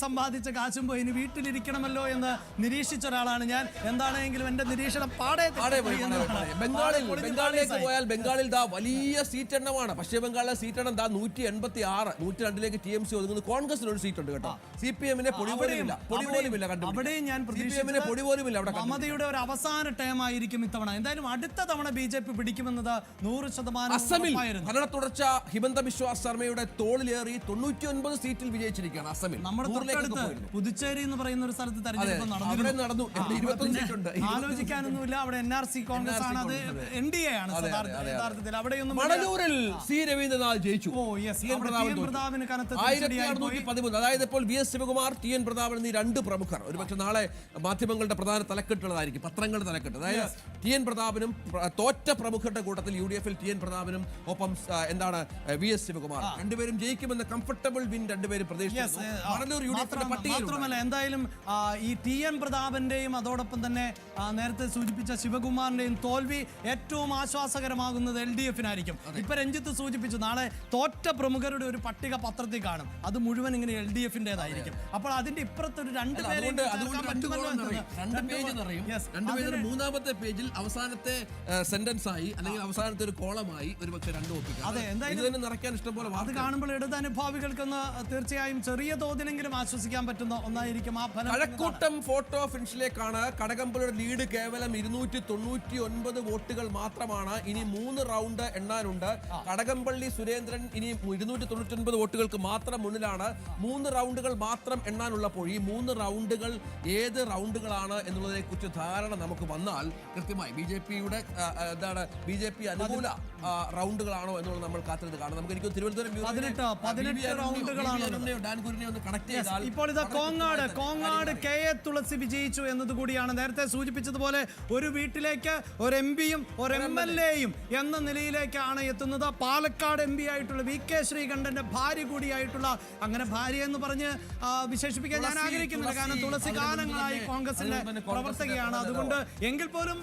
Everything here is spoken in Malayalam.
സമ്പാദിച്ച കാശും പോയി ഇനി വീട്ടിലിരിക്കണമല്ലോ എന്ന് നിരീക്ഷിച്ച ഒരാളാണ് ഞാൻ. എന്താണെങ്കിലും എന്റെ നിരീക്ഷണം ബംഗാളിലേക്ക് പോയാൽ ബംഗാളിൽ വലിയ സീറ്റ് എണ്ണമാണ്. പശ്ചിമ ബംഗാളിലെ സീറ്റ് എണ്ണം 186, 102ലേക്ക് TMC ഒതുങ്ങുന്നു. കോൺഗ്രസിന് ഒരു സീറ്റ് ഉണ്ട് കേട്ടോ. CPM-നെ പൊടി പോലുമില്ല. അവിടെയും ഞാൻ മമതയുടെ ഒരു അവസാന ടൈം ആയിരിക്കും ഇത്തവണ. എന്തായാലും അടുത്ത തവണ BJP പിടിക്കുമെന്നത് 100%. അസമിൽ ഭരണ തുടർച്ച ഹിമന്ത ബിശ്വ ശർമ്മയുടെ തോളിലേറി 99 സീറ്റിൽ വിജയിച്ചിരിക്കുകയാണ് അസമിൽ. നമ്മുടെ പുതുച്ചേരി എന്ന് പറയുന്ന ഒരു സ്ഥലത്ത് തെരഞ്ഞെടുപ്പ് നടന്നു. ആലോചിക്കാനൊന്നുമില്ല. അവിടെ NRC കോൺഗ്രസ് ആണ്, അത് NDA ആണ് യഥാർത്ഥത്തിൽ. അവിടെയൊന്നും മണലൂരിൽ C. രവീന്ദ്രനാഥ് ജയിച്ചു. അതായത് ഇപ്പോൾ VS ശിവകുമാർ, TN പ്രതാപൻ എന്നീ രണ്ട് പ്രമുഖർ ഒരുപക്ഷെ നാളെ മാധ്യമങ്ങളുടെ പ്രധാന തലക്കെട്ടുള്ളതായിരിക്കും, പത്രങ്ങളുടെ തലക്കെട്ട്. അതായത് TN പ്രതാപനും തോറ്റ പ്രമുഖരുടെ കൂട്ടത്തിൽ UDF-ൽ TN പ്രതാപനും ഒപ്പം എന്താണ് VS ശിവകുമാർ രണ്ടുപേരും ജയിക്കുമെന്ന് കംഫർട്ടബിൾ വിൻ രണ്ടുപേരും പ്രതീക്ഷിച്ചു. മാത്രമല്ല എന്തായാലും ഈ TN പ്രതാപന്റെയും അതോടൊപ്പം തന്നെ നേരത്തെ സൂചിപ്പിച്ച ശിവകുമാറിന്റെയും തോൽവി ഏറ്റവും ആശ്വാസകരമാകുന്നത് LDF-നായിരിക്കും. ഇപ്പൊ രഞ്ജിത്ത് സൂചിപ്പിച്ചു, നാളെ തോറ്റ പ്രമുഖരുടെ ഒരു പട്ടിക പത്രത്തിൽ കാണും. അത് മുഴുവൻ ഇങ്ങനെ LDF-ന്റേതായിരിക്കും. അപ്പോൾ അതിന്റെ ഇപ്പുറത്തൊരു മൂന്നാമത്തെ പേജിൽ അവസാനത്തെ സെന്റൻസ് ആയി അല്ലെങ്കിൽ അവസാനത്തെ ഒരു കോളമായി ഒരുപക്ഷെ രണ്ടു ഒപ്പിക്കാം. നിറയ്ക്കാൻ ഇഷ്ടംപോലെ അത് കാണുമ്പോൾ ഇടതനുഭാവികൾക്കൊന്ന് തീർച്ചയായും ചെറിയ തോതിലെങ്കിലും ആശ്വസിക്കാൻ പറ്റുന്ന ഒന്നായിരിക്കും ആ ഫലം. കഴക്കൂട്ടം ഫോട്ടോ ഫിനിഷിലേക്കാണ്. കടകംപള്ളിയുടെ ലീഡ് കേവലം 299 വോട്ടുകൾ മാത്രമാണ്. ഇനി 3 റൗണ്ട് എണ്ണാനുണ്ട്. കടകംപള്ളി സുരേന്ദ്രൻ ഇനി 299 വോട്ടുകൾക്ക് മാത്രം മുന്നിലാണ്. 3 റൗണ്ടുകൾ മാത്രം എണ്ണാനുള്ളപ്പോൾ ഈ 3 റൗണ്ടുകൾ ഏത് റൗണ്ടുകളാണ് എന്നുള്ളതിനെ കുറിച്ച് ധാരണ നമുക്ക് വന്നാൽ കൃത്യമായി BJP-യുടെ BJP അനുകൂല റൗണ്ടുകളാണോ എന്നുള്ളത് നമ്മൾ കാത്തിരുന്ന് കാണാം. നമുക്ക് എനിക്ക് തിരുവനന്തപുരം ഇപ്പോൾ ഇത് കോങ്ങാട് KA തുളസി വിജയിച്ചു എന്നതുകൂടിയാണ്. നേരത്തെ സൂചിപ്പിച്ചതുപോലെ ഒരു വീട്ടിലേക്ക് ഒരു MP-യും ഒരു MLA-യും എന്ന നിലയിലേക്കാണ് എത്തുന്നത്. പാലക്കാട് MP ആയിട്ടുള്ള VK ശ്രീകണ്ഠന്റെ ഭാര്യ കൂടിയായിട്ടുള്ള, അങ്ങനെ ഭാര്യ എന്ന് പറഞ്ഞ് വിശേഷിപ്പിക്കാൻ ഞാൻ ആഗ്രഹിക്കുന്നില്ല, കാരണം തുളസി കാലങ്ങളായി കോൺഗ്രസിന്റെ പ്രവർത്തകയാണ്. അതുകൊണ്ട് എങ്കിൽ പോലും